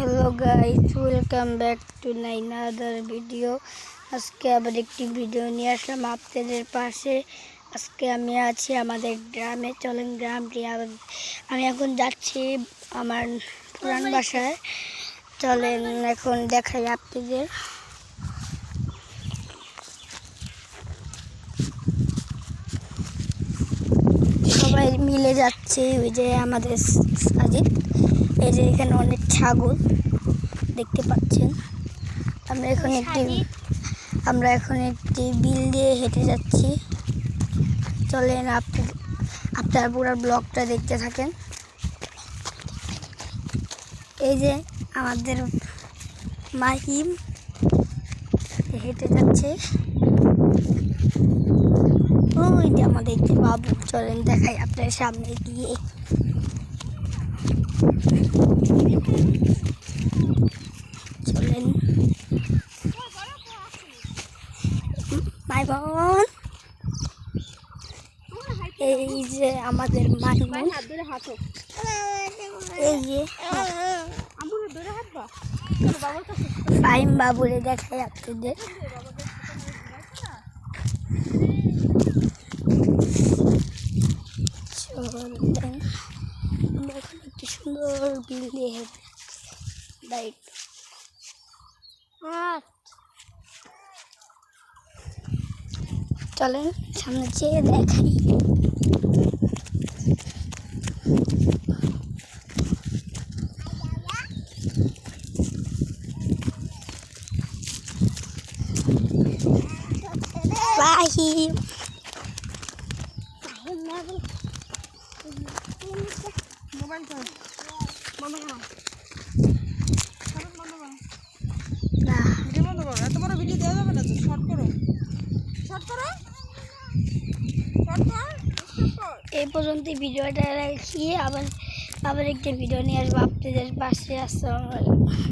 Hello guys, welcome back to নাইনাদার video. আজকে আবার একটি ভিডিও নিয়ে আসলাম আপনাদের পাশে। আজকে আমি আছি আমাদের গ্রামে। চলেন গ্রামটি আমি এখন যাচ্ছি আমার পুরান বাসায়। চলেন এখন দেখাই আপনাদের। সবাই মিলে যাচ্ছে। ওই যে আমাদের সাজিদ, এই যে এখানে অনেক ছাগল দেখতে পাচ্ছেন। আমরা এখন একটি বিল দিয়ে হেঁটে যাচ্ছি। চলেন আপনার পুরো ব্লগটা দেখতে থাকেন। এই যে আমাদের মাহিম হেঁটে যাচ্ছে। ওই যে আমাদের যে বাবু, চলেন দেখাই আপনার সামনে দিয়ে। চলেন মাই বোন, এই যে আমাদের মাইমুন, এই যে ফাইম বাবুরে দেখাই আপনাদের। চলেন আমরা এখন একটি সুন্দর বিল দিয়ে হেঁটে যাচ্ছি। চলেন সামনে চেয়ে দেখাই। Rahim. মোবাইল কর মামা না ভিডিও বন্ধ করো। এত বড় ভিডিও দেওয়া যাবে না তো। শর্ট করো। এই পর্যন্ত ভিডিওটা রাখি। আবার একটা ভিডিও নিয়ে আসবো আপনাদের পাশে। আসসালামু আলাইকুম।